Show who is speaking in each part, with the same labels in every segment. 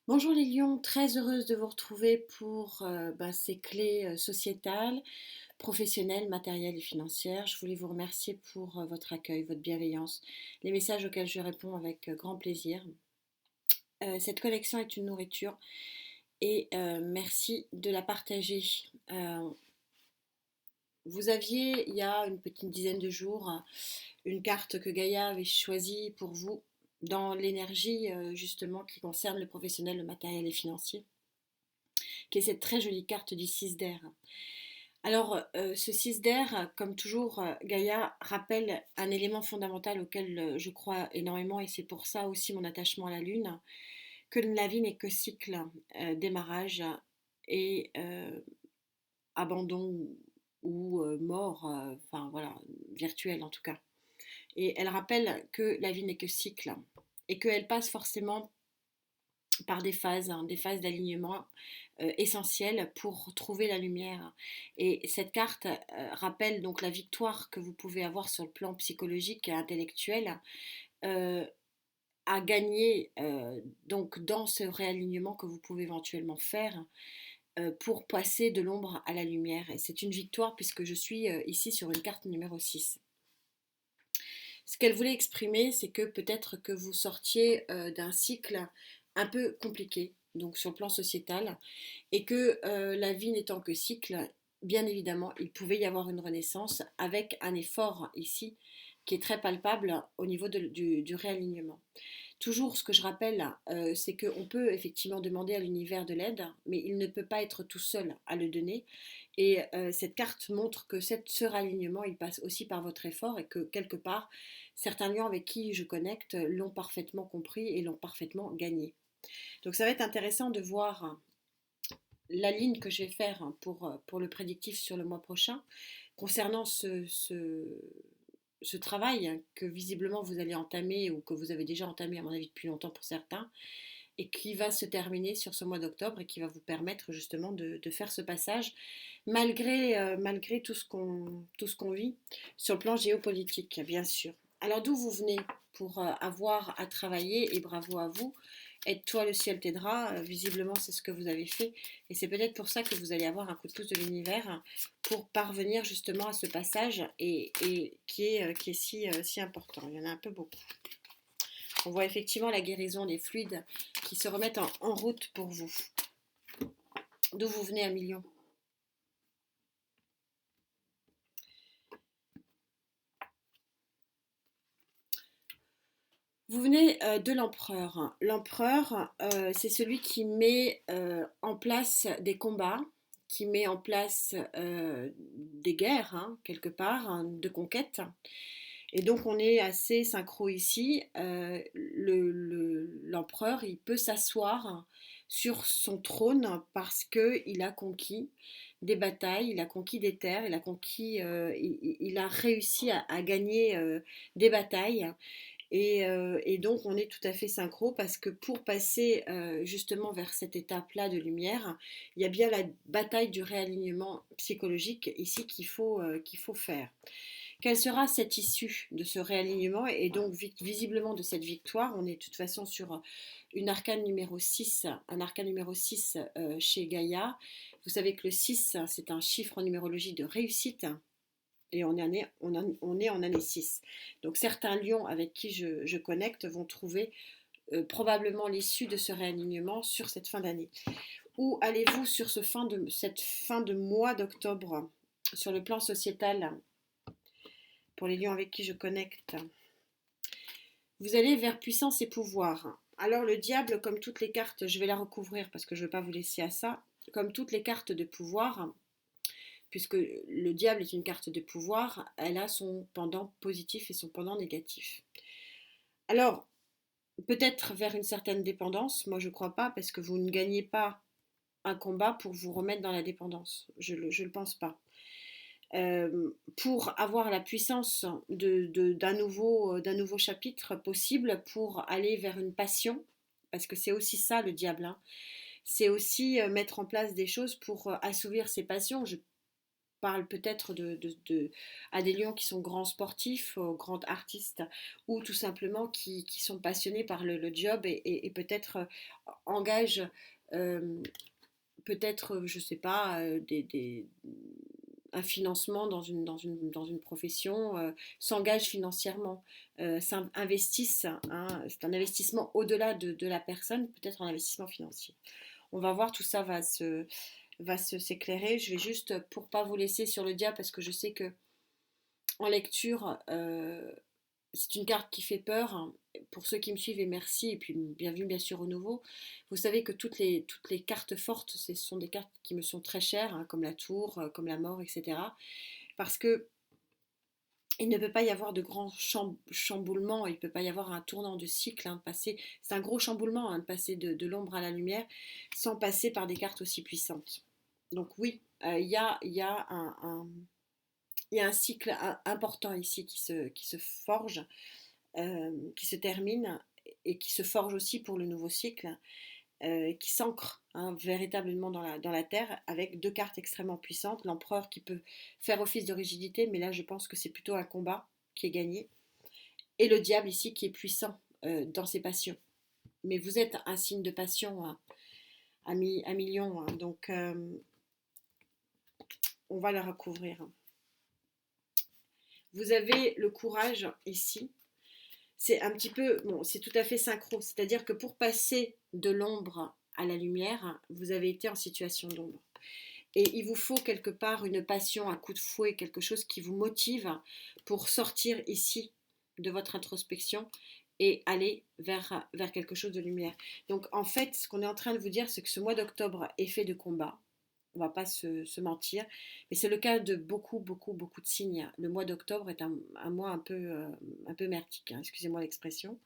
Speaker 1: Bonjour les lions, très heureuse de vous retrouver pour ces clés sociétales, professionnelles, matérielles et financières. Je voulais vous remercier pour votre accueil, votre bienveillance, les messages auxquels je réponds avec grand plaisir. Cette connexion est une nourriture et merci de la partager. Euh, Vous aviez, il y a une petite dizaine de jours, une carte que Gaïa avait choisie pour vous dans l'énergie justement qui concerne le professionnel, le matériel et financier, qui est cette très jolie carte du 6 d'air. Alors, ce 6 d'air, comme toujours, Gaïa rappelle un élément fondamental auquel je crois énormément, et c'est pour ça aussi mon attachement à la Lune, que la vie n'est que cycle, démarrage et abandon ou mort, enfin voilà, virtuel en tout cas. Et elle rappelle que la vie n'est que cycle et qu'elle passe forcément par des phases d'alignement essentielles pour trouver la lumière. Et cette carte rappelle donc la victoire que vous pouvez avoir sur le plan psychologique et intellectuel euh, à gagner donc dans ce réalignement que vous pouvez éventuellement faire pour passer de l'ombre à la lumière. Et c'est une victoire puisque je suis ici sur une carte numéro 6. Ce qu'elle voulait exprimer, c'est que peut-être que vous sortiez d'un cycle un peu compliqué, donc sur le plan sociétal, et que la vie n'étant que cycle, bien évidemment, il pouvait y avoir une renaissance avec un effort ici qui est très palpable au niveau du réalignement. Toujours, ce que je rappelle, c'est qu'on peut effectivement demander à l'univers de l'aide, mais il ne peut pas être tout seul à le donner. Et cette carte montre que ce réalignement, il passe aussi par votre effort et que quelque part, certains lions avec qui je connecte l'ont parfaitement compris et l'ont parfaitement gagné. Donc ça va être intéressant de voir la ligne que je vais faire pour le prédictif sur le mois prochain concernant ce travail que visiblement vous allez entamer ou que vous avez déjà entamé à mon avis depuis longtemps pour certains et qui va se terminer sur ce mois d'octobre et qui va vous permettre justement de faire ce passage malgré tout ce qu'on vit sur le plan géopolitique, bien sûr. Alors d'où vous venez pour avoir à travailler et bravo à vous. Aide-toi, le ciel t'aidera. Visiblement, c'est ce que vous avez fait. Et c'est peut-être pour ça que vous allez avoir un coup de pouce de l'univers pour parvenir justement à ce passage et qui est si important. Il y en a un peu beaucoup. On voit effectivement la guérison des fluides qui se remettent en route pour vous. D'où vous venez à million. Vous venez de l'empereur. L'empereur, c'est celui qui met en place des combats, qui met en place des guerres, hein, quelque part, hein, de conquête. Et donc on est assez synchro ici. L'empereur, il peut s'asseoir sur son trône parce qu'il a conquis des batailles, il a conquis des terres, il a conquis, il a réussi à gagner des batailles. Et donc on est tout à fait synchro parce que pour passer justement vers cette étape-là de lumière, il y a bien la bataille du réalignement psychologique ici qu'il faut faire. Quelle sera cette issue de ce réalignement et donc visiblement de cette victoire? On est de toute façon sur une arcane numéro 6, un arcane numéro 6 chez Gaïa. Vous savez que le 6, c'est un chiffre en numérologie de réussite et on est en année 6. Donc certains lions avec qui je connecte vont trouver probablement l'issue de ce réalignement sur cette fin d'année. Où allez-vous sur cette fin de mois d'octobre sur le plan sociétal pour les lions avec qui je connecte? Vous allez vers puissance et pouvoir. Alors le diable, comme toutes les cartes, je vais la recouvrir parce que je ne veux pas vous laisser à ça, comme toutes les cartes de pouvoir, puisque le diable est une carte de pouvoir, elle a son pendant positif et son pendant négatif. Alors, peut-être vers une certaine dépendance, moi je ne crois pas, parce que vous ne gagnez pas un combat pour vous remettre dans la dépendance. Je ne le pense pas. Pour avoir la puissance d'un nouveau chapitre possible, pour aller vers une passion, parce que c'est aussi ça le diable, hein. C'est aussi mettre en place des choses pour assouvir ses passions. parle peut-être à des lions qui sont grands sportifs, aux grands artistes, ou tout simplement qui sont passionnés par le job et peut-être engagent, euh, peut-être, je ne sais pas, un financement dans une profession, s'engagent financièrement, investissent, hein, c'est un investissement au-delà de la personne, peut-être un investissement financier. On va voir, tout ça s'éclairer. Je vais juste, pour pas vous laisser sur le diable, parce que je sais que en lecture, c'est une carte qui fait peur. Pour ceux qui me suivent, et merci, et puis bienvenue bien sûr au nouveau. Vous savez que toutes les cartes fortes, ce sont des cartes qui me sont très chères, hein, comme la tour, comme la mort, etc. Parce que il ne peut pas y avoir de grands chamboulements, il ne peut pas y avoir un tournant de cycle, hein, c'est un gros chamboulement, hein, de passer de l'ombre à la lumière, sans passer par des cartes aussi puissantes. Donc oui, il y a un cycle important ici qui se forge, qui se termine et qui se forge aussi pour le nouveau cycle, qui s'ancre, hein, véritablement dans la terre avec deux cartes extrêmement puissantes. L'empereur qui peut faire office de rigidité, mais là je pense que c'est plutôt un combat qui est gagné. Et le diable ici qui est puissant dans ses passions. Mais vous êtes un signe de passion, hein, à millions, hein, donc on va la recouvrir. Vous avez le courage ici. C'est un petit peu, bon, c'est tout à fait synchro, c'est-à-dire que pour passer de l'ombre à la lumière, vous avez été en situation d'ombre. Et il vous faut quelque part une passion, un coup de fouet, quelque chose qui vous motive pour sortir ici de votre introspection et aller vers quelque chose de lumière. Donc en fait, ce qu'on est en train de vous dire, c'est que ce mois d'octobre est fait de combats. On ne va pas se mentir, mais c'est le cas de beaucoup de signes. Le mois d'octobre est un mois un peu merdique, hein, excusez-moi l'expression.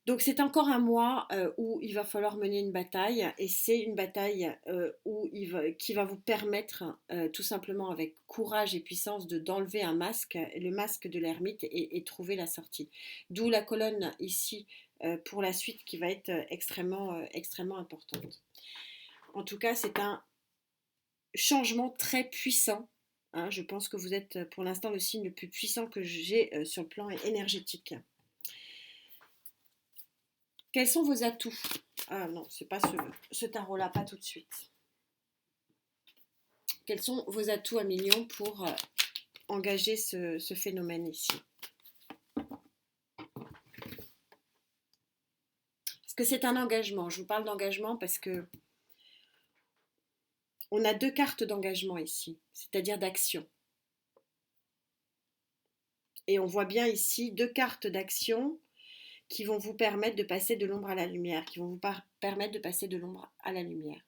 Speaker 1: Donc c'est encore un mois où il va falloir mener une bataille et c'est une bataille qui va vous permettre tout simplement avec courage et puissance d'enlever un masque, le masque de l'ermite et trouver la sortie. D'où la colonne ici pour la suite qui va être extrêmement importante. En tout cas, c'est un changement très puissant. Hein, je pense que vous êtes pour l'instant le signe le plus puissant que j'ai sur le plan énergétique. Quels sont vos atouts? Ah non, c'est pas ce tarot-là, pas tout de suite. Quels sont vos atouts à millions pour engager ce phénomène ici? Parce que c'est un engagement. Je vous parle d'engagement parce que on a deux cartes d'engagement ici, c'est-à-dire d'action. Et on voit bien ici deux cartes d'action qui vont vous permettre de passer de l'ombre à la lumière, qui vont vous permettre de passer de l'ombre à la lumière.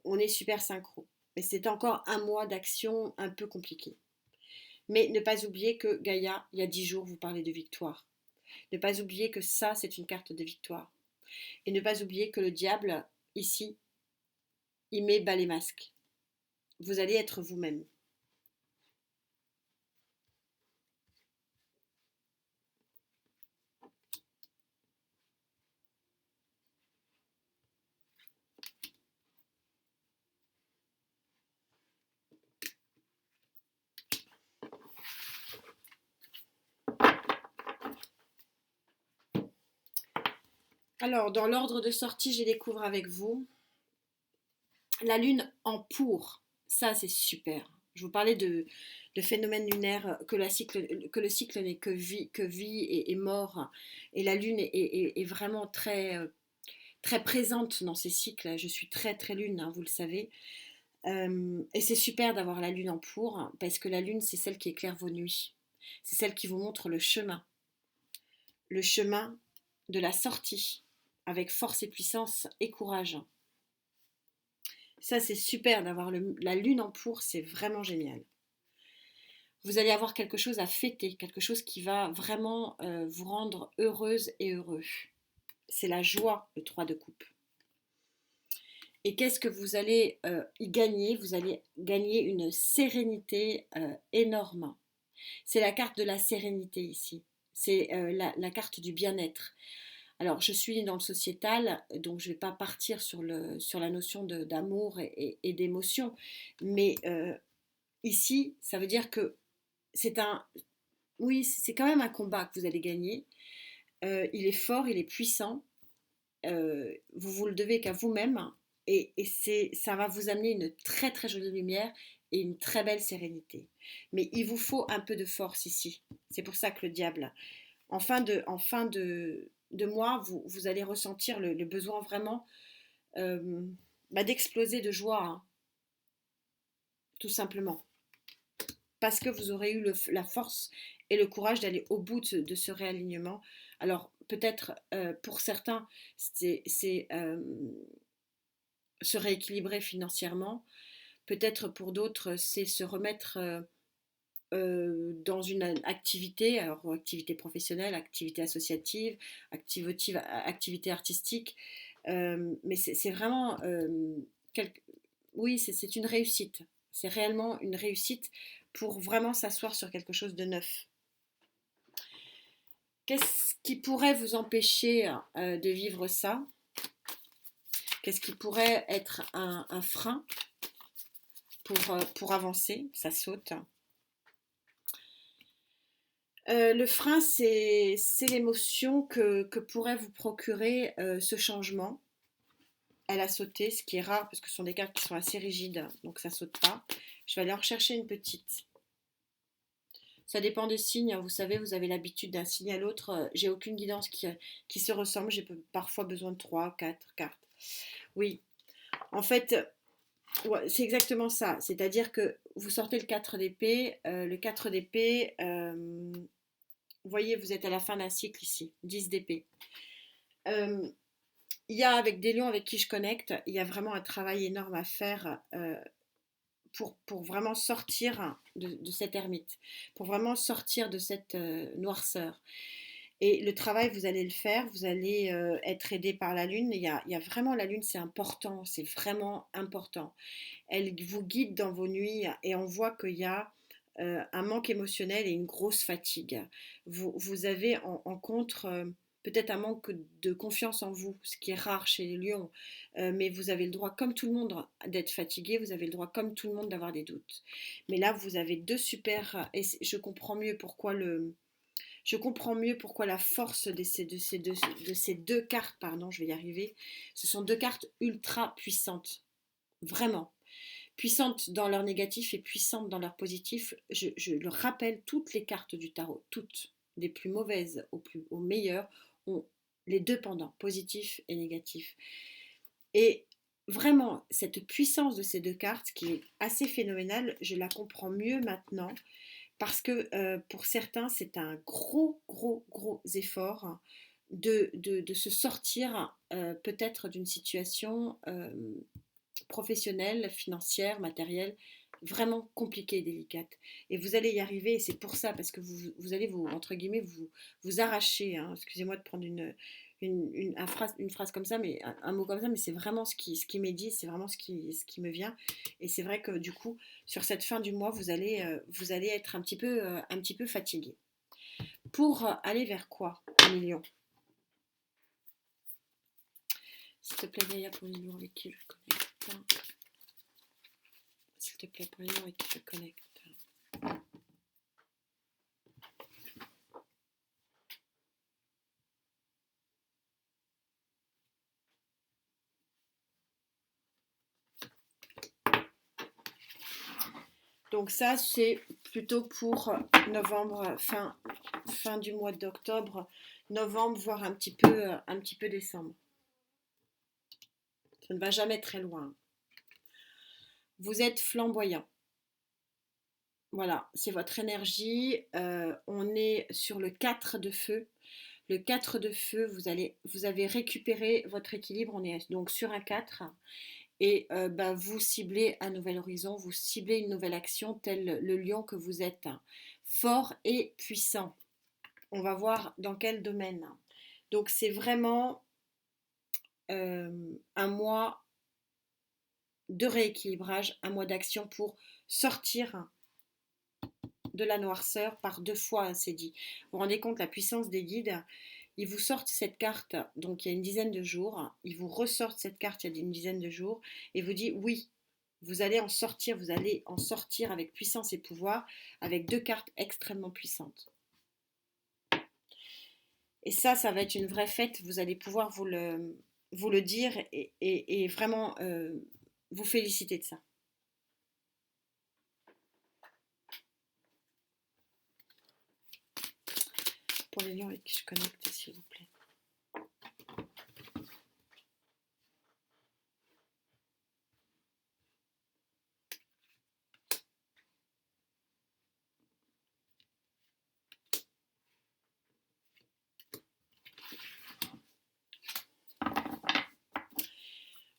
Speaker 1: On est super synchro. Mais c'est encore un mois d'action un peu compliqué. Mais ne pas oublier que Gaïa, il y a 10 jours, vous parlez de victoire. Ne pas oublier que ça, c'est une carte de victoire. Et ne pas oublier que le diable, ici, il met bas les masques. Vous allez être vous-même. Alors, dans l'ordre de sortie, je découvre avec vous la lune en pour. Ça, c'est super. Je vous parlais de phénomènes lunaires, que le cycle n'est que vie et mort. Et la lune est vraiment très présente dans ces cycles. Je suis très lune, hein, vous le savez. Et c'est super d'avoir la lune en pour, parce que la lune, c'est celle qui éclaire vos nuits. C'est celle qui vous montre le chemin de la sortie, avec force et puissance et courage. Ça, c'est super d'avoir la lune en pour, c'est vraiment génial. Vous allez avoir quelque chose à fêter, quelque chose qui va vraiment vous rendre heureuse et heureux. C'est la joie, le 3 de coupe. Et qu'est-ce que vous allez y gagner? Vous allez gagner une sérénité énorme. C'est la carte de la sérénité ici. C'est la carte du bien-être. Alors, je suis dans le sociétal, donc je ne vais pas partir sur la notion d'amour et d'émotion, mais ici, ça veut dire que c'est un, oui, c'est quand même un combat que vous allez gagner. Il est fort, il est puissant. Vous vous le devez qu'à vous-même. Et ça va vous amener une très très jolie lumière et une très belle sérénité. Mais il vous faut un peu de force ici. C'est pour ça que le diable, en fin de mois, vous allez ressentir le besoin vraiment euh, d'exploser de joie, hein, tout simplement. Parce que vous aurez eu la force et le courage d'aller au bout de ce réalignement. Alors peut-être pour certains, c'est se rééquilibrer financièrement. Peut-être pour d'autres, c'est se remettre dans une activité, alors activité professionnelle, activité associative, activité artistique. Mais c'est vraiment, oui, c'est une réussite. C'est réellement une réussite pour vraiment s'asseoir sur quelque chose de neuf. Qu'est-ce qui pourrait vous empêcher de vivre ça? Qu'est-ce qui pourrait être un frein pour avancer? Ça saute. Le frein, c'est l'émotion que pourrait vous procurer ce changement. Elle a sauté, ce qui est rare parce que ce sont des cartes qui sont assez rigides, donc ça saute pas. Je vais aller en rechercher une petite. Ça dépend des signes, hein. Vous savez, vous avez l'habitude d'un signe à l'autre. J'ai aucune guidance qui se ressemble. J'ai parfois besoin de 3, 4 cartes. Oui, en fait, ouais, c'est exactement ça. C'est-à-dire que vous sortez le 4 d'épée. Le 4 d'épée, vous voyez, vous êtes à la fin d'un cycle ici. 10 d'épée. Euh, il y a avec des lions avec qui je connecte, il y a vraiment un travail énorme à faire pour vraiment sortir de cette ermite, pour vraiment sortir de cette noirceur. Et le travail, vous allez le faire, vous allez être aidé par la lune. Il y a vraiment la lune, c'est important, c'est vraiment important. Elle vous guide dans vos nuits et on voit qu'il y a un manque émotionnel et une grosse fatigue. Vous avez en contre peut-être un manque de confiance en vous, ce qui est rare chez les lions. Mais vous avez le droit, comme tout le monde, d'être fatigué, vous avez le droit, comme tout le monde, d'avoir des doutes. Mais là, vous avez deux super... Et je comprends mieux pourquoi la force de ces deux cartes, pardon, je vais y arriver, ce sont deux cartes ultra puissantes. Vraiment puissantes dans leur négatif et puissantes dans leur positif. Je le rappelle, toutes les cartes du tarot, toutes, des plus mauvaises aux meilleures, ont les deux pendants, positif et négatif. Et vraiment, cette puissance de ces deux cartes, qui est assez phénoménale, je la comprends mieux maintenant, parce que pour certains, c'est un gros, gros, gros effort de se sortir peut-être d'une situation professionnelle, financière, matérielle, vraiment compliquée et délicate. Et vous allez y arriver, et c'est pour ça, parce que vous allez vous, entre guillemets, vous arracher, hein, excusez-moi de prendre une phrase comme ça, mais un mot comme ça, mais c'est vraiment ce qui m'est dit, c'est vraiment ce qui me vient. Et c'est vrai que du coup, sur cette fin du mois, vous allez être un petit peu fatigué. Pour aller vers quoi, un million? S'il te plaît, Gaïa, pour les millions avec qui je connecte. S'il te plaît, pour les millions avec qui je connecte. Donc ça, c'est plutôt pour novembre, fin du mois d'octobre, novembre, voire un petit peu décembre. Ça ne va jamais très loin. Vous êtes flamboyant. Voilà, c'est votre énergie. On est sur le 4 de feu. Le 4 de feu, vous avez récupéré votre équilibre. On est donc sur un 4. Et vous ciblez un nouvel horizon, vous ciblez une nouvelle action, tel le lion que vous êtes. Fort et puissant. On va voir dans quel domaine. Donc c'est vraiment un mois de rééquilibrage, un mois d'action pour sortir de la noirceur par deux fois, hein, c'est dit. Vous vous rendez compte la puissance des guides? Ils vous sortent cette carte, donc il y a une dizaine de jours, ils vous ressortent cette carte il y a une dizaine de jours, et vous dit oui, Vous allez en sortir avec puissance et pouvoir, avec deux cartes extrêmement puissantes. Et ça va être une vraie fête, vous allez pouvoir vous le dire et vraiment vous féliciter de ça. Pour les lions avec qui je connecte, s'il vous plaît.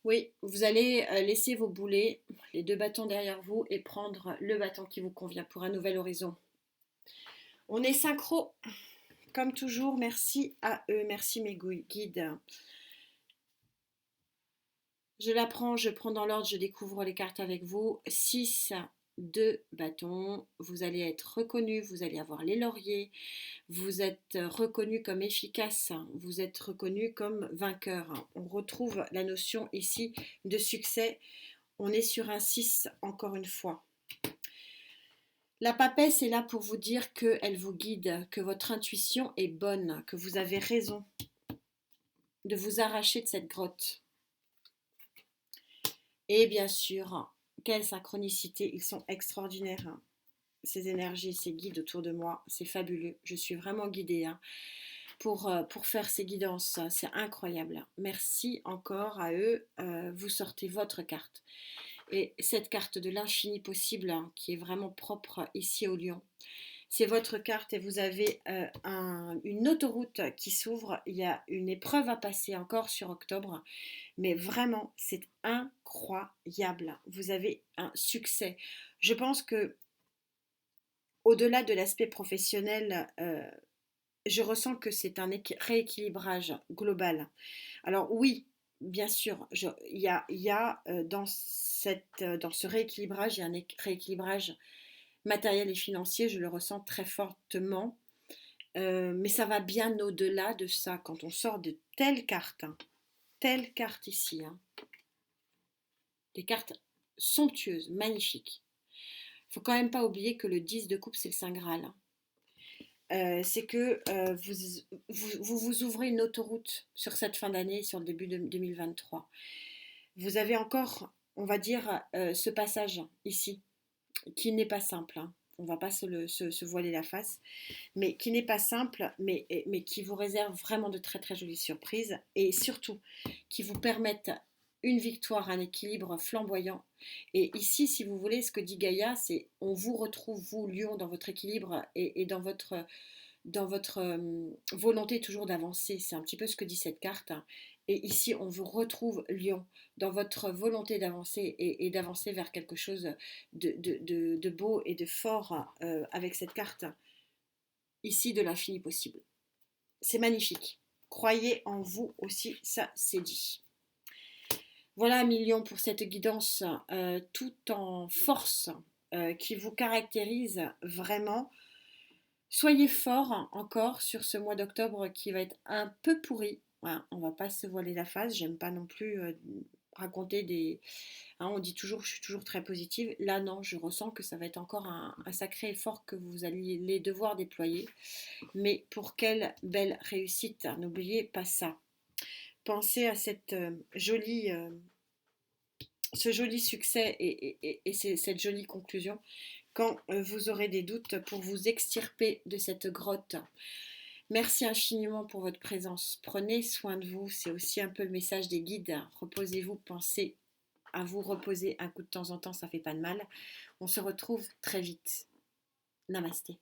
Speaker 1: Oui, vous allez laisser vos boulets, les deux bâtons derrière vous et prendre le bâton qui vous convient pour un nouvel horizon. On est synchro, comme toujours. Merci à eux, merci mes guides. Je la prends, je prends dans l'ordre, je découvre les cartes avec vous. 6 de bâtons, vous allez être reconnu, vous allez avoir les lauriers, vous êtes reconnu comme efficace, vous êtes reconnu comme vainqueur. On retrouve la notion ici de succès. On est sur un 6 encore une fois. La papesse est là pour vous dire qu'elle vous guide, que votre intuition est bonne, que vous avez raison de vous arracher de cette grotte. Et bien sûr, quelle synchronicité, ils sont extraordinaires, ces énergies, ces guides autour de moi, c'est fabuleux. Je suis vraiment guidée pour faire ces guidances, c'est incroyable. Merci encore à eux, vous sortez votre carte. Et cette carte de l'infini possible, qui est vraiment propre ici au lion, c'est votre carte et vous avez une autoroute qui s'ouvre. Il y a une épreuve à passer encore sur octobre, mais vraiment, c'est incroyable. Vous avez un succès. Je pense que au-delà de l'aspect professionnel, je ressens que c'est un rééquilibrage global. Alors oui, bien sûr, il y a dans ce rééquilibrage, il y a un rééquilibrage matériel et financier, je le ressens très fortement. Mais ça va bien au-delà de ça. Quand on sort de telle carte ici, hein, des cartes somptueuses, magnifiques. Il ne faut quand même pas oublier que le 10 de coupe, c'est le Saint Graal. C'est que vous ouvrez une autoroute sur cette fin d'année, sur le début de 2023. Vous avez encore, on va dire, ce passage ici, qui n'est pas simple. Hein. On ne va pas se voiler la face, mais qui n'est pas simple, mais qui vous réserve vraiment de très très jolies surprises et surtout qui vous permettent une victoire, un équilibre flamboyant. Et ici, si vous voulez, ce que dit Gaïa, c'est on vous retrouve, vous, Lion, dans votre équilibre et dans votre volonté toujours d'avancer. C'est un petit peu ce que dit cette carte. Et ici, on vous retrouve, Lion, dans votre volonté d'avancer et d'avancer vers quelque chose de beau et de fort avec cette carte ici de l'infini possible. C'est magnifique. Croyez en vous aussi, ça c'est dit. Voilà, Million, pour cette guidance tout en force qui vous caractérise vraiment. Soyez fort encore sur ce mois d'octobre qui va être un peu pourri. Voilà, on va pas se voiler la face. J'aime pas non plus raconter des. Hein, on dit toujours, je suis toujours très positive. Là, non, je ressens que ça va être encore un sacré effort que vous allez devoir déployer. Mais pour quelle belle réussite, n'oubliez pas ça. Pensez à cette ce joli succès et cette jolie conclusion quand vous aurez des doutes pour vous extirper de cette grotte. Merci infiniment pour votre présence. Prenez soin de vous. C'est aussi un peu le message des guides. Reposez-vous, pensez à vous reposer un coup de temps en temps, ça fait pas de mal. On se retrouve très vite. Namasté.